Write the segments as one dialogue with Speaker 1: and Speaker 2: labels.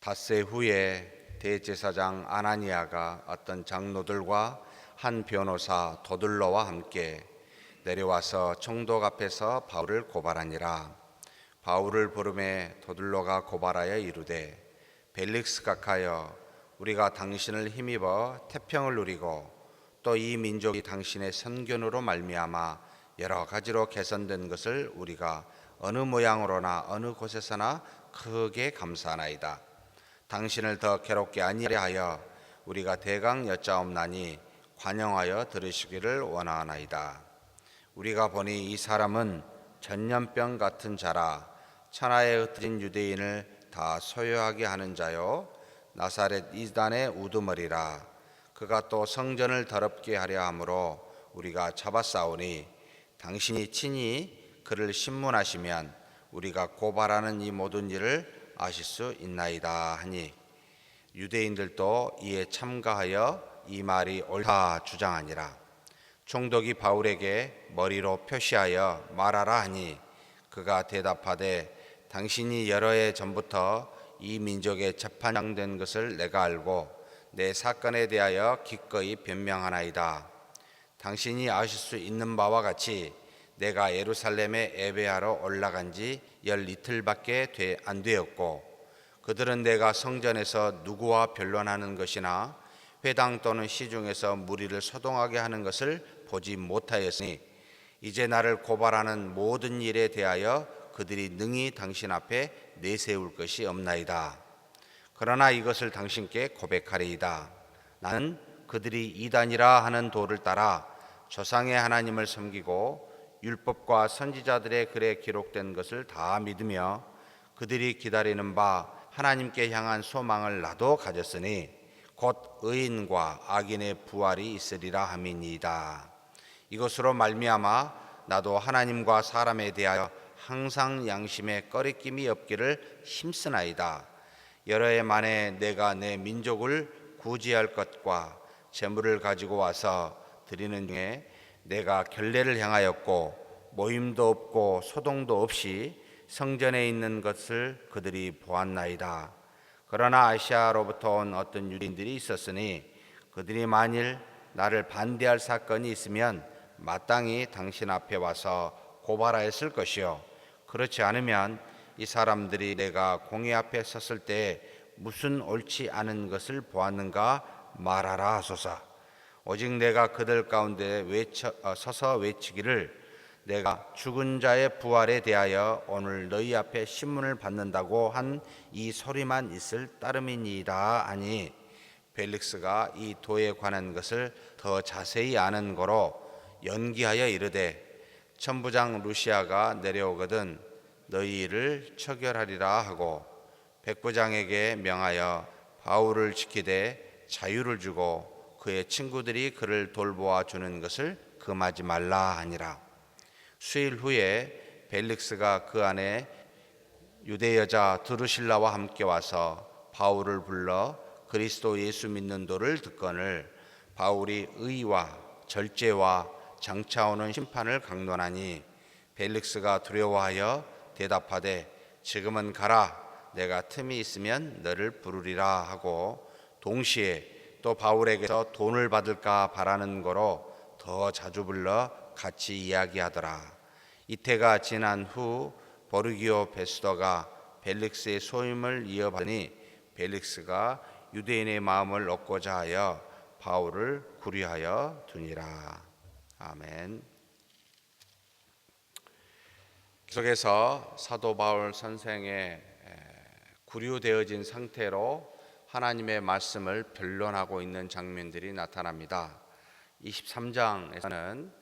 Speaker 1: 닷새 후에 대제사장 아나니아가 어떤 장로들과 한 변호사 도들로와 함께 내려와서 총독 앞에서 바울을 고발하니라. 바울을 부르매 도들로가 고발하여 이르되, 벨릭스 각하여, 우리가 당신을 힘입어 태평을 누리고 또 이 민족이 당신의 선견으로 말미암아 여러 가지로 개선된 것을 우리가 어느 모양으로나 어느 곳에서나 크게 감사하나이다. 당신을 더 괴롭게 아니하려 하여 우리가 대강 여짜옵나니 관용하여 들으시기를 원하나이다. 우리가 보니 이 사람은 전염병 같은 자라 천하에 흩어진 유대인을 다 소요하게 하는 자요 나사렛 이단의 우두머리라. 그가 또 성전을 더럽게 하려 함으로 우리가 잡아싸우니 당신이 친히 그를 신문하시면 우리가 고발하는 이 모든 일을 아실 수 있나이다 하니, 유대인들도 이에 참가하여 이 말이 옳다 주장하니라. 총독이 바울에게 머리로 표시하여 말하라 하니, 그가 대답하되, 당신이 여러 해 전부터 이 민족에 재판장된 것을 내가 알고 내 사건에 대하여 기꺼이 변명하나이다. 당신이 아실 수 있는 바와 같이 내가 예루살렘에 예배하러 올라간 지 12일밖에 안 되었고, 그들은 내가 성전에서 누구와 변론하는 것이나 회당 또는 시중에서 무리를 소동하게 하는 것을 보지 못하였으니, 이제 나를 고발하는 모든 일에 대하여 그들이 능히 당신 앞에 내세울 것이 없나이다. 그러나 이것을 당신께 고백하리이다. 나는 그들이 이단이라 하는 도를 따라 조상의 하나님을 섬기고 율법과 선지자들의 글에 기록된 것을 다 믿으며 그들이 기다리는 바 하나님께 향한 소망을 나도 가졌으니 곧 의인과 악인의 부활이 있으리라 함이니이다. 이것으로 말미암아 나도 하나님과 사람에 대하여 항상 양심에 꺼리낌이 없기를 힘쓰나이다. 여러 해 만에 내가 내 민족을 구제할 것과 재물을 가지고 와서 드리는 중에 내가 결례를 행하였고 모임도 없고 소동도 없이 성전에 있는 것을 그들이 보았나이다. 그러나 아시아로부터 온 어떤 유대인들이 있었으니 그들이 만일 나를 반대할 사건이 있으면 마땅히 당신 앞에 와서 고발하였을 것이요, 그렇지 않으면 이 사람들이 내가 공회 앞에 섰을 때 무슨 옳지 않은 것을 보았는가 말하라 하소서. 오직 내가 그들 가운데 서서 외치기를, 내가 죽은 자의 부활에 대하여 오늘 너희 앞에 신문을 받는다고 한 이 소리만 있을 따름이니이다 하니, 벨릭스가 이 도에 관한 것을 더 자세히 아는 거로 연기하여 이르되, 천부장 루시아가 내려오거든 너희 일을 처결하리라 하고 백부장에게 명하여 바울을 지키되 자유를 주고 그의 친구들이 그를 돌보아 주는 것을 금하지 말라 하니라. 수일 후에 벨릭스가 그 안에 유대 여자 드루실라와 함께 와서 바울을 불러 그리스도 예수 믿는 도를 듣거늘 바울이 의와 절제와 장차 오는 심판을 강론하니, 벨릭스가 두려워하여 대답하되 지금은 가라, 내가 틈이 있으면 너를 부르리라 하고 동시에 또 바울에게서 돈을 받을까 바라는 거로 더 자주 불러 같이 이야기하더라. 이태가 지난 후 보르기오 베스더가 벨릭스의 소임을 이어받으니 벨릭스가 유대인의 마음을 얻고자 하여 바울을 구류하여 두니라. 아멘. 계속해서 사도 바울 선생의 구류되어진 상태로 하나님의 말씀을 변론하고 있는 장면들이 나타납니다. 23장에서는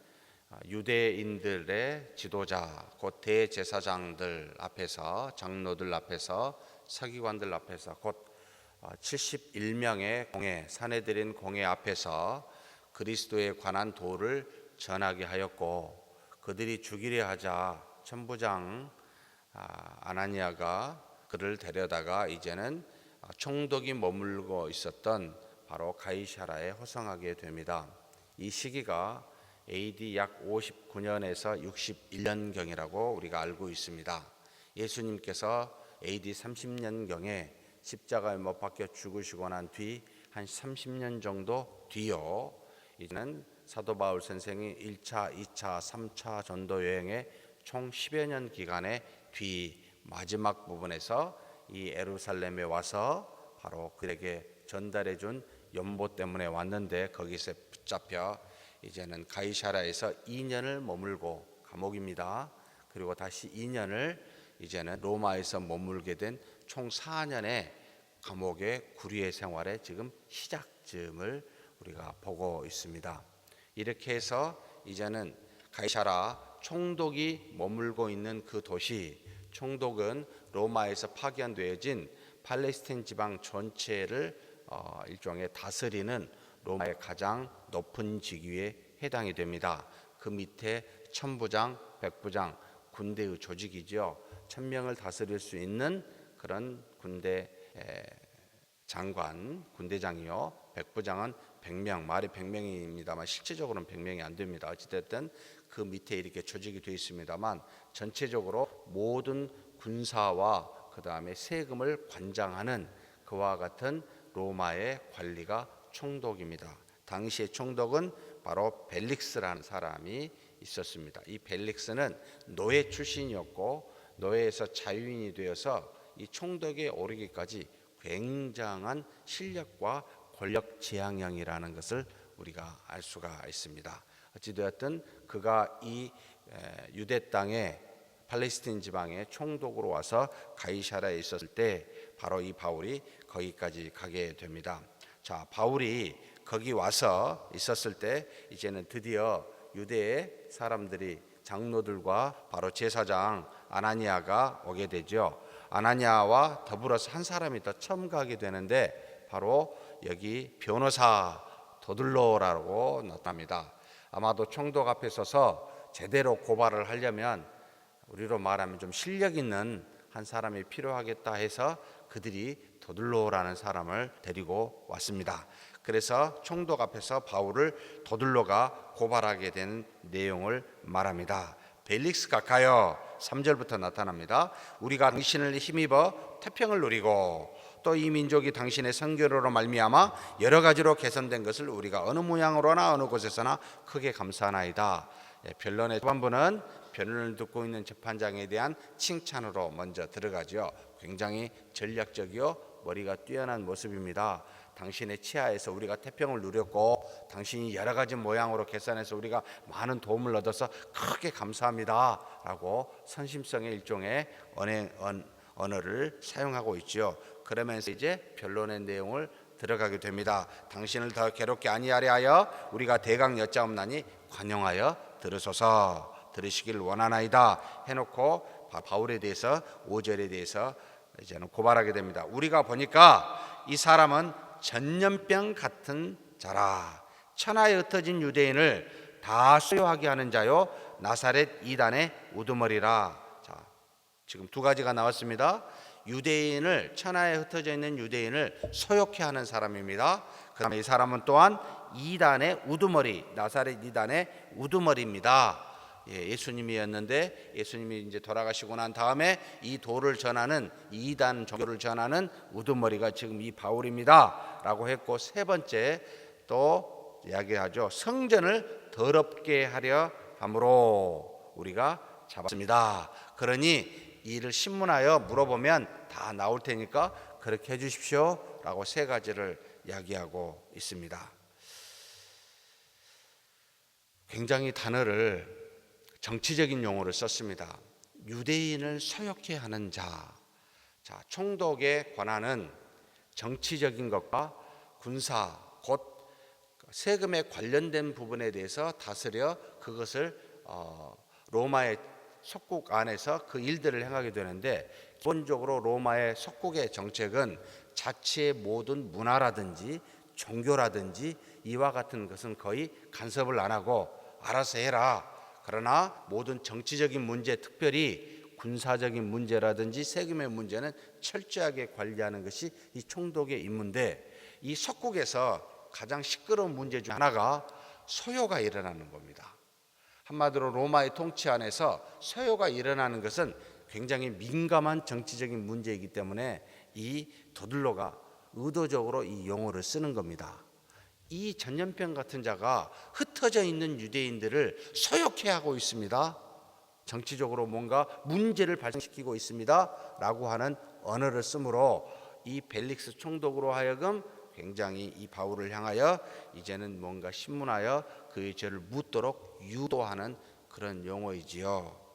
Speaker 1: 유대인들의 지도자, 곧 대제사장들 앞에서, 장로들 앞에서, 서기관들 앞에서, 곧 71명의 공회, 사내들인 공회 앞에서 그리스도에 관한 도를 전하게 하였고, 그들이 죽이려 하자 천부장 아나니아가 그를 데려다가 이제는 총독이 머물고 있었던 바로 가이사라에 호송하게 됩니다. 이 시기가 AD 약 59년에서 61년경이라고 우리가 알고 있습니다. 예수님께서 AD 30년경에 십자가에 못 박혀 죽으시고 난 뒤 한 30년 정도 뒤요. 이제는 사도 바울 선생이 1차, 2차, 3차 전도 여행의 총 10여 년 기간의 뒤 마지막 부분에서 이 예루살렘에 와서 바로 그에게 전달해 준 연보 때문에 왔는데 거기서 붙잡혀 이제는 가이사랴에서 2년을 머물고 감옥입니다. 그리고 다시 2년을 이제는 로마에서 머물게 된 총 4년의 감옥의 구류의 생활의 지금 시작점을 우리가 보고 있습니다. 이렇게 해서 이제는 가이사랴 총독이 머물고 있는 그 도시, 총독은 로마에서 파견되어진 팔레스타인 지방 전체를 일종의 다스리는 로마의 가장 높은 직위에 해당이 됩니다. 그 밑에 천부장, 백부장, 군대의 조직이죠. 1000명을 다스릴 수 있는 그런 군대 장관, 군대장이요. 백부장은 100명, 말이 100명입니다만 실제적으로는 100명이 안 됩니다. 어찌됐든 그 밑에 이렇게 조직이 되어 있습니다만 전체적으로 모든 군사와 그 다음에 세금을 관장하는 그와 같은 로마의 관리가 총독입니다. 당시의 총독은 바로 벨릭스라는 사람이 있었습니다. 이 벨릭스는 노예 출신이었고 노예에서 자유인이 되어서 이 총독에 오르기까지 굉장한 실력과 권력 지향형이라는 것을 우리가 알 수가 있습니다. 어찌되었든 그가 이 유대 땅에 팔레스타인 지방의 총독으로 와서 가이사랴에 있었을 때 바로 이 바울이 거기까지 가게 됩니다. 자, 바울이 거기 와서 있었을 때 이제는 드디어 유대의 사람들이 장로들과 바로 제사장 아나니아가 오게 되죠. 아나니아와 더불어서 한 사람이 더 처음 가게 되는데 바로 여기 변호사 도들로라고 나타납니다. 아마도 총독 앞에 서서 제대로 고발을 하려면 우리로 말하면 좀 실력 있는 한 사람이 필요하겠다 해서 그들이 도들로라는 사람을 데리고 왔습니다. 그래서 총독 앞에서 바울을 도들로가 고발하게 된 내용을 말합니다. 벨릭스가 가요. 3절부터 나타납니다. 우리가 당신을 힘입어 태평을 누리고 또 이 민족이 당신의 선교로 말미암아 여러 가지로 개선된 것을 우리가 어느 모양으로나 어느 곳에서나 크게 감사하나이다. 변론의 초반부는 변론을 듣고 있는 재판장에 대한 칭찬으로 먼저 들어가죠. 굉장히 전략적이요 머리가 뛰어난 모습입니다. 당신의 치하에서 우리가 태평을 누렸고 당신이 여러 가지 모양으로 개선해서 우리가 많은 도움을 얻어서 크게 감사합니다 라고 선심성의 일종의 언어를 사용하고 있죠. 그러면서 이제 변론의 내용을 들어가게 됩니다. 당신을 더 괴롭게 아니하려 하여 우리가 대강 여짜옵나니 관용하여 들으소서, 들으시길 원하나이다 해놓고 바울에 대해서 5절에 대해서 이제는 고발하게 됩니다. 우리가 보니까 이 사람은 전염병 같은 자라, 천하에 흩어진 유대인을 다 수요하게 하는 자요 나사렛 이단의 우두머리라. 자, 지금 두 가지가 나왔습니다. 유대인을, 천하에 흩어져 있는 유대인을 소욕해 하는 사람입니다. 그 다음에 이 사람은 또한 이단의 우두머리, 나사렛 이단의 우두머리입니다. 예수님이었는데 예수님이 이제 돌아가시고 난 다음에 이 도를 전하는, 이단 종교를 전하는 우두머리가 지금 이 바울입니다 라고 했고, 세 번째 또 이야기하죠. 성전을 더럽게 하려 함으로 우리가 잡았습니다. 그러니 이를 신문하여 물어보면 다 나올 테니까 그렇게 해주십시오 라고 세 가지를 이야기하고 있습니다. 굉장히 단어를 정치적인 용어를 썼습니다. 유대인을 소욕해 하는 자. 자, 총독의 권한은 정치적인 것과 군사, 곧 세금에 관련된 부분에 대해서 다스려 그것을 로마의 속국 안에서 그 일들을 행하게 되는데, 기본적으로 로마의 속국의 정책은 자치의 모든 문화라든지 종교라든지 이와 같은 것은 거의 간섭을 안 하고 알아서 해라. 그러나 모든 정치적인 문제, 특별히 군사적인 문제라든지 세금의 문제는 철저하게 관리하는 것이 이 총독의 임무인데, 이 속국에서 가장 시끄러운 문제 중 하나가 소요가 일어나는 겁니다. 한마디로 로마의 통치 안에서 소요가 일어나는 것은 굉장히 민감한 정치적인 문제이기 때문에 이 도들로가 의도적으로 이 용어를 쓰는 겁니다. 이 전염병 같은 자가 흩어져 있는 유대인들을 소욕해 하고 있습니다. 정치적으로 뭔가 문제를 발생시키고 있습니다 라고 하는 언어를 쓰므로 이 벨릭스 총독으로 하여금 굉장히 이 바울을 향하여 이제는 뭔가 신문하여 그의 죄를 묻도록 유도하는 그런 용어이지요.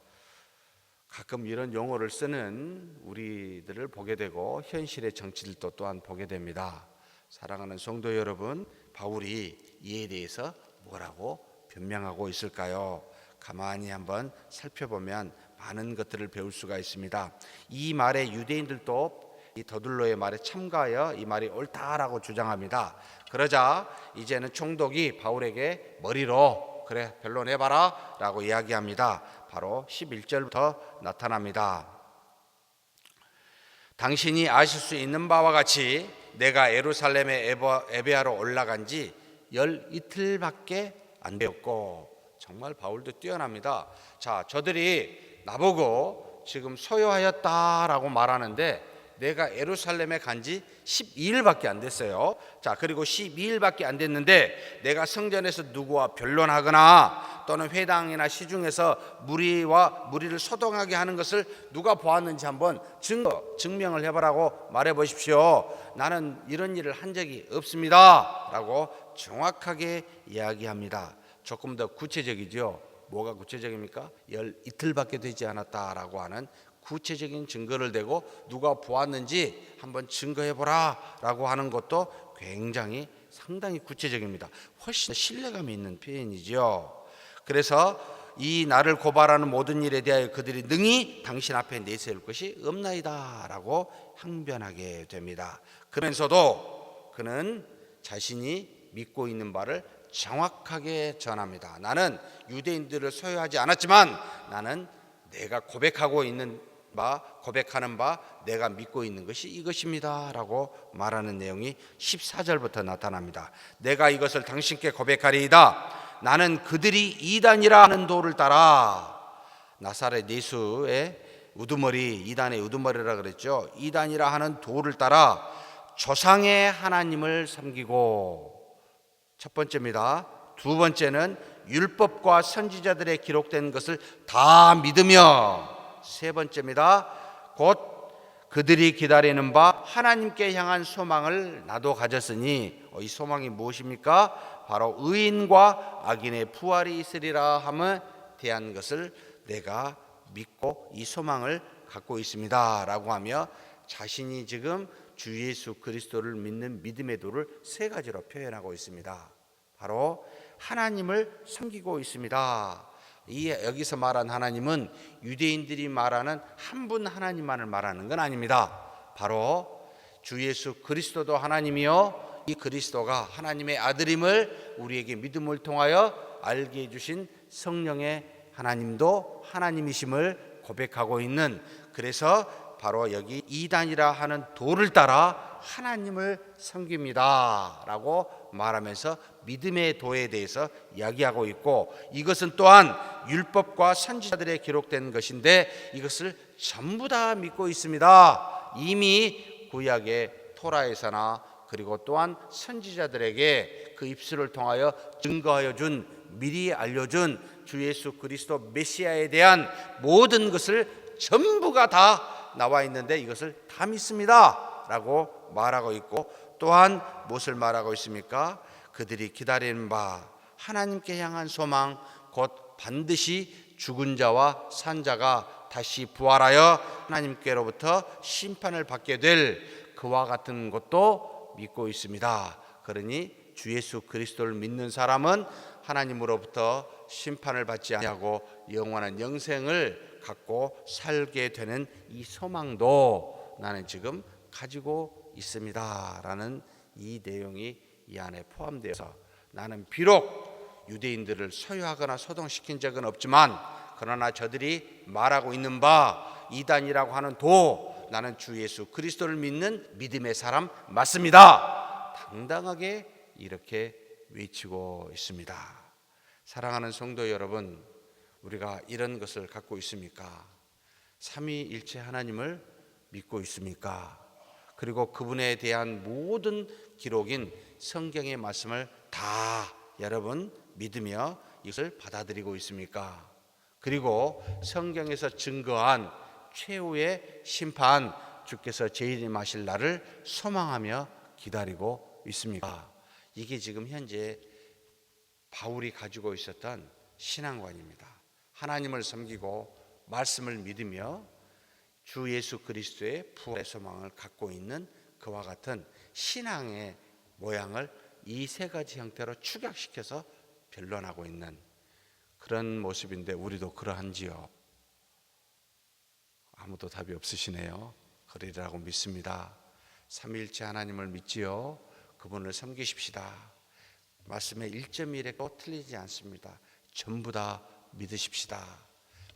Speaker 1: 가끔 이런 용어를 쓰는 우리들을 보게 되고 현실의 정치들도 또한 보게 됩니다. 사랑하는 성도 여러분, 바울이 이에 대해서 뭐라고 변명하고 있을까요? 가만히 한번 살펴보면 많은 것들을 배울 수가 있습니다. 이 말에 유대인들도 이 더둘로의 말에 참가하여 이 말이 옳다라고 주장합니다. 그러자 이제는 총독이 바울에게 머리로 그래 변론해봐라 라고 이야기합니다. 바로 11절부터 나타납니다. 당신이 아실 수 있는 바와 같이 내가 예루살렘에 에베아로 올라간 지 열 이틀밖에 안 되었고, 정말 바울도 뛰어납니다. 자, 저들이 나보고 지금 소요하였다라고 말하는데 내가 예루살렘에 간 지 12일밖에 안 됐어요. 자, 그리고 12일밖에 안 됐는데 내가 성전에서 누구와 변론하거나 또는 회당이나 시중에서 무리를 소동하게 하는 것을 누가 보았는지 한번 증명을 해보라고 말해 보십시오. 나는 이런 일을 한 적이 없습니다 라고 정확하게 이야기합니다. 조금 더 구체적이죠. 뭐가 구체적입니까? 열 이틀밖에 되지 않았다라고 하는 구체적인 증거를 대고 누가 보았는지 한번 증거해보라 라고 하는 것도 굉장히 상당히 구체적입니다. 훨씬 신뢰감이 있는 표현이죠. 그래서 이 나를 고발하는 모든 일에 대하여 그들이 능히 당신 앞에 내세울 것이 없나이다 라고 항변하게 됩니다. 그러면서도 그는 자신이 믿고 있는 바를 정확하게 전합니다. 나는 유대인들을 소유하지 않았지만 나는 내가 고백하는 바 내가 믿고 있는 것이 이것입니다 라고 말하는 내용이 14절부터 나타납니다. 내가 이것을 당신께 고백하리이다. 나는 그들이 이단이라 하는 도를 따라, 나사렛 예수의 우두머리, 이단의 우두머리라 그랬죠. 이단이라 하는 도를 따라 조상의 하나님을 섬기고, 첫 번째입니다. 두 번째는 율법과 선지자들의 기록된 것을 다 믿으며, 세 번째입니다. 곧 그들이 기다리는 바 하나님께 향한 소망을 나도 가졌으니, 이 소망이 무엇입니까? 바로 의인과 악인의 부활이 있으리라 함에 대한 것을 내가 믿고 이 소망을 갖고 있습니다 라고 하며 자신이 지금 주 예수 그리스도를 믿는 믿음의 도를 세 가지로 표현하고 있습니다. 바로 하나님을 섬기고 있습니다. 여기서 말한 하나님은 유대인들이 말하는 한 분 하나님만을 말하는 건 아닙니다. 바로 주 예수 그리스도도 하나님이요, 이 그리스도가 하나님의 아들임을 우리에게 믿음을 통하여 알게 해주신 성령의 하나님도 하나님이심을 고백하고 있는, 그래서 바로 여기 이단이라 하는 도를 따라 하나님을 섬깁니다 라고 말하면서 믿음의 도에 대해서 이야기하고 있고, 이것은 또한 율법과 선지자들에 기록된 것인데 이것을 전부 다 믿고 있습니다. 이미 구약의 토라에서나 그리고 또한 선지자들에게 그 입술을 통하여 증거하여 준, 미리 알려준 주 예수 그리스도 메시아에 대한 모든 것을 전부가 다 나와 있는데 이것을 다 믿습니다 라고 말하고 있고, 또한 무엇을 말하고 있습니까? 그들이 기다리는 바 하나님께 향한 소망, 곧 반드시 죽은 자와 산 자가 다시 부활하여 하나님께로부터 심판을 받게 될 그와 같은 것도 믿고 있습니다. 그러니 주 예수 그리스도를 믿는 사람은 하나님으로부터 심판을 받지 아니하고 영원한 영생을 갖고 살게 되는 이 소망도 나는 지금 가지고 있습니다 라는 이 내용이 이 안에 포함되어서, 나는 비록 유대인들을 소유하거나 소동시킨 적은 없지만 그러나 저들이 말하고 있는 바 이단이라고 하는 도, 나는 주 예수 그리스도를 믿는 믿음의 사람 맞습니다, 당당하게 이렇게 외치고 있습니다. 사랑하는 성도 여러분, 우리가 이런 것을 갖고 있습니까? 삼위일체 하나님을 믿고 있습니까? 그리고 그분에 대한 모든 기록인 성경의 말씀을 다 여러분 믿으며 이것을 받아들이고 있습니까? 그리고 성경에서 증거한 최후의 심판, 주께서 재림하실 날을 소망하며 기다리고 있습니까? 이게 지금 현재 바울이 가지고 있었던 신앙관입니다. 하나님을 섬기고 말씀을 믿으며 주 예수 그리스도의 부활의 소망을 갖고 있는 그와 같은 신앙의 모양을 이 세 가지 형태로 축약시켜서 변론하고 있는 그런 모습인데, 우리도 그러한지요? 아무도 답이 없으시네요. 그러리라고 믿습니다. 삼위일체 하나님을 믿지요. 그분을 섬기십시다. 말씀의 1.1에도 틀리지 않습니다. 전부 다 믿으십시다.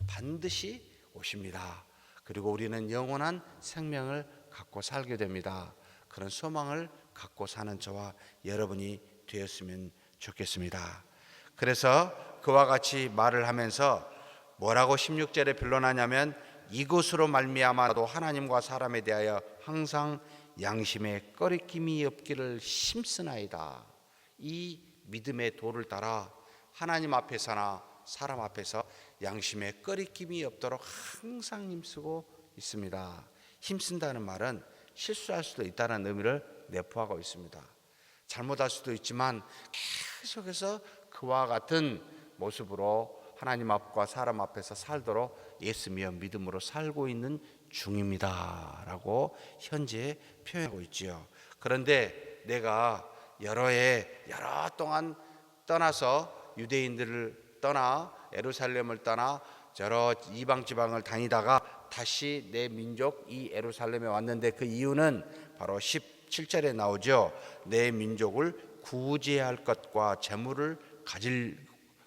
Speaker 1: 반드시 오십니다. 그리고 우리는 영원한 생명을 갖고 살게 됩니다. 그런 소망을 갖고 사는 저와 여러분이 되었으면 좋겠습니다. 그래서 그와 같이 말을 하면서 뭐라고 16절에 변론하냐면, 이것으로 말미암아도 하나님과 사람에 대하여 항상 양심에 꺼리낌이 없기를 힘쓰나이다. 이 믿음의 도를 따라 하나님 앞에서나 사람 앞에서 양심에 꺼리낌이 없도록 항상 힘쓰고 있습니다. 힘쓴다는 말은 실수할 수도 있다는 의미를 내포하고 있습니다. 잘못할 수도 있지만 계속해서 그와 같은 모습으로 하나님 앞과 사람 앞에서 살도록 애쓰며 믿음으로 살고 있는 중입니다 라고 현재 표현하고 있지요. 그런데 내가 여러 동안 떠나서 유대인들을 떠나 예루살렘을 떠나 여러 이방 지방을 다니다가 다시 내 민족 이 예루살렘에 왔는데, 그 이유는 바로 17절에 나오죠. 내 민족을 구제할 것과 재물을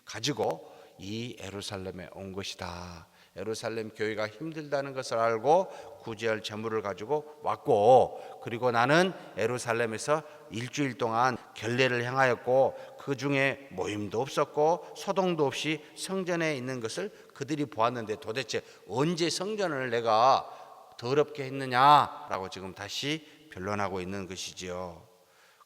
Speaker 1: 가지고 이 예루살렘에 온 것이다. 예루살렘 교회가 힘들다는 것을 알고 구제할 재물을 가지고 왔고, 그리고 나는 예루살렘에서 일주일 동안 결례를 행하였고 그 중에 모임도 없었고 소동도 없이 성전에 있는 것을 그들이 보았는데, 도대체 언제 성전을 내가 더럽게 했느냐라고 지금 다시 변론하고 있는 것이지요.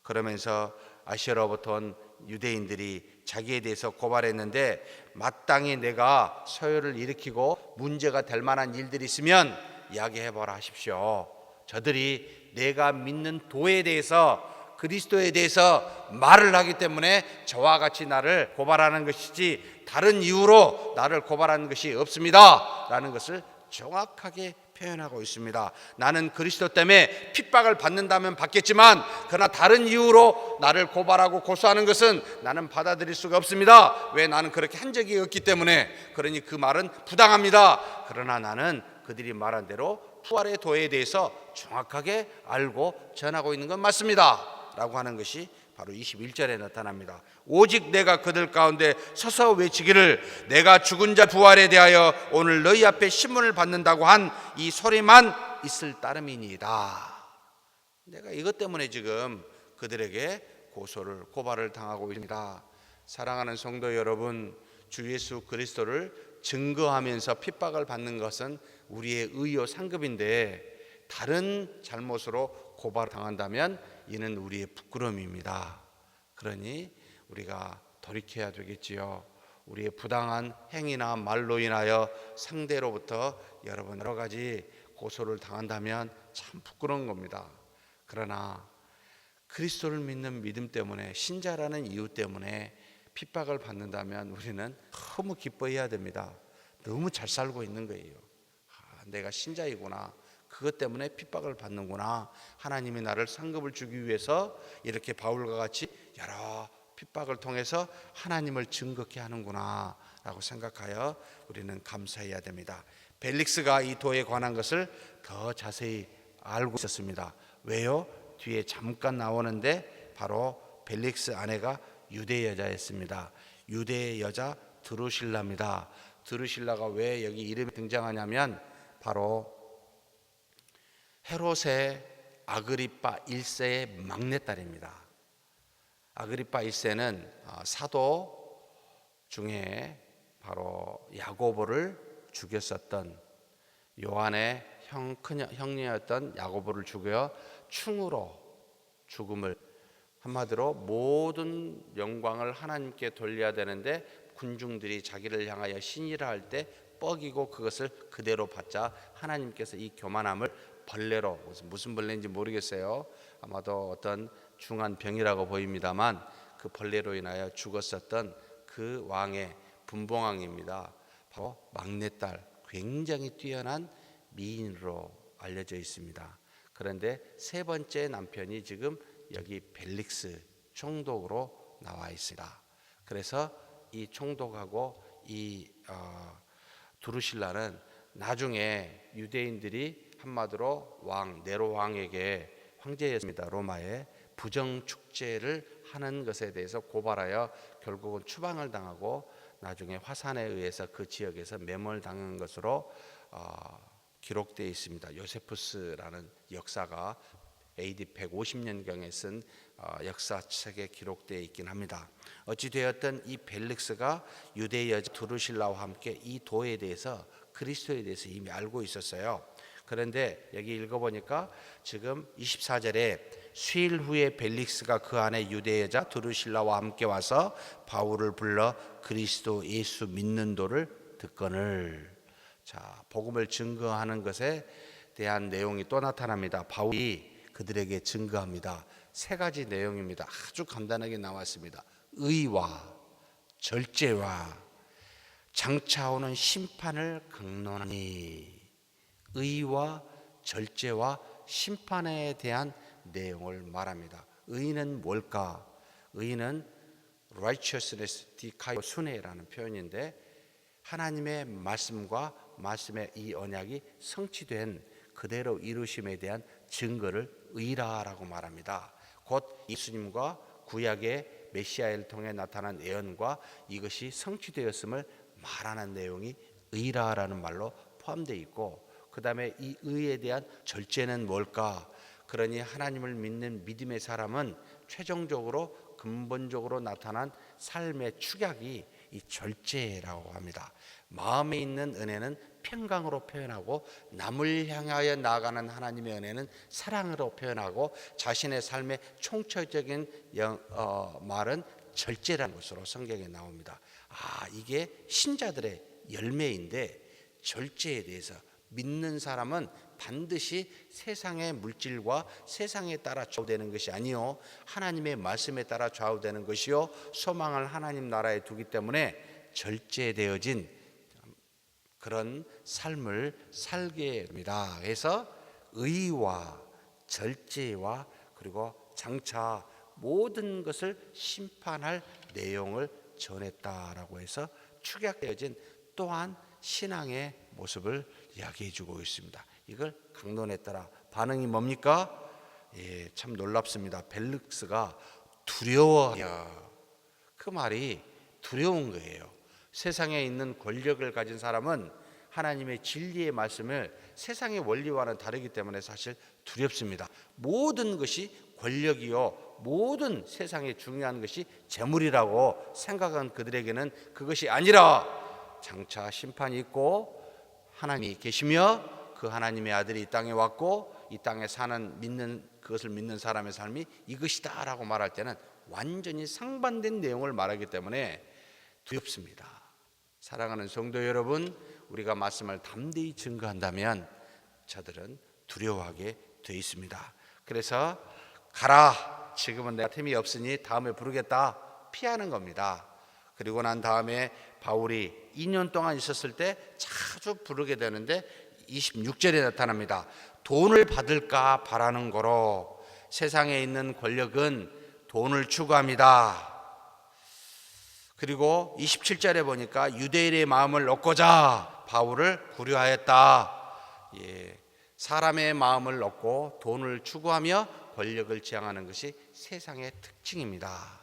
Speaker 1: 그러면서 아시아로부터 온 유대인들이 자기에 대해서 고발했는데, 마땅히 내가 서열을 일으키고 문제가 될 만한 일들이 있으면 이야기해보라 하십시오. 저들이 내가 믿는 도에 대해서, 그리스도에 대해서 말을 하기 때문에 저와 같이 나를 고발하는 것이지 다른 이유로 나를 고발하는 것이 없습니다 라는 것을 정확하게 표현하고 있습니다. 나는 그리스도 때문에 핍박을 받는다면 받겠지만, 그러나 다른 이유로 나를 고발하고 고소하는 것은 나는 받아들일 수가 없습니다. 왜? 나는 그렇게 한 적이 없기 때문에. 그러니 그 말은 부당합니다. 그러나 나는 그들이 말한 대로 부활의 도에 대해서 정확하게 알고 전하고 있는 건 맞습니다 라고 하는 것이 바로 21절에 나타납니다. 오직 내가 그들 가운데 서서 외치기를, 내가 죽은 자 부활에 대하여 오늘 너희 앞에 신문을 받는다고 한 이 소리만 있을 따름이니이다. 내가 이것 때문에 지금 그들에게 고발을 당하고 있습니다. 사랑하는 성도 여러분, 주 예수 그리스도를 증거하면서 핍박을 받는 것은 우리의 의요 상급인데, 다른 잘못으로 고발당한다면 이는 우리의 부끄러움입니다. 그러니 우리가 돌이켜야 되겠지요. 우리의 부당한 행위나 말로 인하여 상대로부터 여러 가지 고소를 당한다면 참 부끄러운 겁니다. 그러나 그리스도를 믿는 믿음 때문에, 신자라는 이유 때문에 핍박을 받는다면 우리는 너무 기뻐해야 됩니다. 너무 잘 살고 있는 거예요. 내가 신자이구나, 그것 때문에 핍박을 받는구나, 하나님이 나를 상급을 주기 위해서 이렇게 바울과 같이 여러 핍박을 통해서 하나님을 증거케 하는구나 라고 생각하여 우리는 감사해야 됩니다. 벨릭스가 이 도에 관한 것을 더 자세히 알고 있었습니다. 왜요? 뒤에 잠깐 나오는데 바로 벨릭스 아내가 유대 여자였습니다. 유대 여자 드루실라입니다. 드루실라가 왜 여기 이름이 등장하냐면 바로 헤롯의 아그리파 1세의 막내딸입니다. 아그리파 1세는 사도 중에 바로 야고보를 죽였었던 요한의 형녀였던 야고보를 죽여 충으로 죽음을, 한마디로 모든 영광을 하나님께 돌려야 되는데 군중들이 자기를 향하여 신이라 할 때 뻐기고 그것을 그대로 받자 하나님께서 이 교만함을 벌레로, 무슨 벌레인지 모르겠어요. 아마도 어떤 중한 병이라고 보입니다만 그 벌레로 인하여 죽었었던 그 왕의 분봉왕입니다. 바로 막내딸, 굉장히 뛰어난 미인으로 알려져 있습니다. 그런데 세 번째 남편이 지금 여기 벨릭스 총독으로 나와 있습니다. 그래서 이 총독하고 이 두루실라는 나중에 유대인들이 한마디로 왕 네로 왕에게, 황제였습니다. 로마에 부정 축제를 하는 것에 대해서 고발하여 결국은 추방을 당하고 나중에 화산에 의해서 그 지역에서 매몰당한 것으로 기록되어 있습니다. 요세푸스라는 역사가 AD 150년경에 쓴 역사책에 기록되어 있긴 합니다. 어찌되었든 이 벨릭스가 유대 여자 두루실라와 함께 이 도에 대해서, 그리스도에 대해서 이미 알고 있었어요. 그런데 여기 읽어보니까 지금 24절에 수일 후에 벨릭스가 그 안에 유대 여자 두루실라와 함께 와서 바울을 불러 그리스도 예수 믿는 도를 듣거늘. 자, 복음을 증거하는 것에 대한 내용이 또 나타납니다. 바울이 그들에게 증거합니다. 세 가지 내용입니다. 아주 간단하게 나왔습니다. 의와 절제와 장차 오는 심판을 강론하니. 의와 절제와 심판에 대한 내용을 말합니다. 의는 뭘까? 의는 righteousness, 디카요 순회라는 표현인데, 하나님의 말씀과 말씀의 이 언약이 성취된 그대로 이루심에 대한 증거를 의라라고 말합니다. 곧 예수님과 구약의 메시아를 통해 나타난 예언과 이것이 성취되었음을 말하는 내용이 의라라는 말로 포함되어 있고, 그 다음에 이 의에 대한 절제는 뭘까? 그러니 하나님을 믿는 믿음의 사람은 최종적으로 근본적으로 나타난 삶의 축약이 이 절제라고 합니다. 마음에 있는 은혜는 평강으로 표현하고, 남을 향하여 나아가는 하나님의 은혜는 사랑으로 표현하고, 자신의 삶의 총체적인 말은 절제라는 것으로 성경에 나옵니다. 이게 신자들의 열매인데, 절제에 대해서 믿는 사람은 반드시 세상의 물질과 세상에 따라 좌우되는 것이 아니요, 하나님의 말씀에 따라 좌우되는 것이요, 소망을 하나님 나라에 두기 때문에 절제되어진 그런 삶을 살게 됩니다. 그래서 의와 절제와 그리고 장차 모든 것을 심판할 내용을 전했다라고 해서 축약되어진 또한 신앙의 모습을 이야기해 주고 있습니다. 이걸 강론했더라. 반응이 뭡니까? 참 놀랍습니다. 벨릭스가 두려워요. 그 말이 두려운 거예요. 세상에 있는 권력을 가진 사람은 하나님의 진리의 말씀을 세상의 원리와는 다르기 때문에 사실 두렵습니다. 모든 것이 권력이요, 모든 세상에 중요한 것이 재물이라고 생각한 그들에게는 그것이 아니라 장차 심판이 있고 하나님이 계시며 그 하나님의 아들이 이 땅에 왔고 이 땅에 사는 그것을 믿는 사람의 삶이 이것이다 라고 말할 때는 완전히 상반된 내용을 말하기 때문에 두렵습니다. 사랑하는 성도 여러분, 우리가 말씀을 담대히 증거한다면 저들은 두려워하게 되어 있습니다. 그래서 가라, 지금은 내가 틈이 없으니 다음에 부르겠다, 피하는 겁니다. 그리고 난 다음에 바울이 2년 동안 있었을 때 자주 부르게 되는데 26절에 나타납니다. 돈을 받을까 바라는 거로. 세상에 있는 권력은 돈을 추구합니다. 그리고 27절에 보니까 유대인의 마음을 얻고자 바울을 구려하였다. 사람의 마음을 얻고 돈을 추구하며 권력을 지향하는 것이 세상의 특징입니다.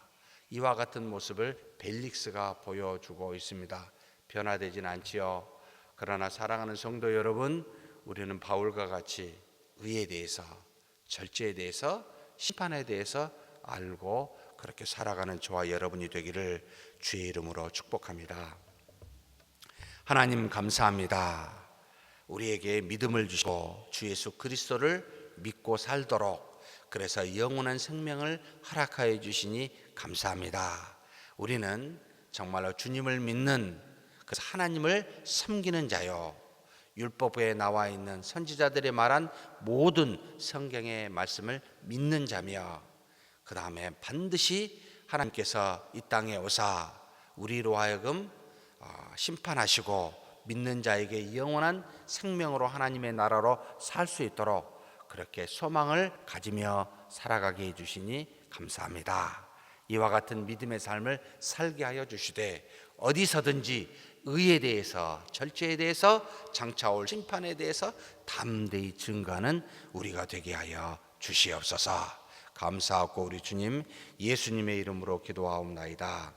Speaker 1: 이와 같은 모습을 벨릭스가 보여주고 있습니다. 변화되진 않지요. 그러나 사랑하는 성도 여러분, 우리는 바울과 같이 의에 대해서, 절제에 대해서, 심판에 대해서 알고 그렇게 살아가는 저와 여러분이 되기를 주의 이름으로 축복합니다. 하나님 감사합니다. 우리에게 믿음을 주시고 주 예수 그리스도를 믿고 살도록 그래서 영원한 생명을 허락하여 주시니 감사합니다. 우리는 정말로 주님을 믿는, 그래서 하나님을 섬기는 자요, 율법에 나와 있는 선지자들이 말한 모든 성경의 말씀을 믿는 자며, 그 다음에 반드시 하나님께서 이 땅에 오사 우리로 하여금 심판하시고 믿는 자에게 영원한 생명으로 하나님의 나라로 살 수 있도록 그렇게 소망을 가지며 살아가게 해주시니 감사합니다. 이와 같은 믿음의 삶을 살게 하여 주시되, 어디서든지 의에 대해서, 절제에 대해서, 장차 올 심판에 대해서 담대히 증거하는 우리가 되게 하여 주시옵소서. 감사하고 우리 주님 예수님의 이름으로 기도하옵나이다.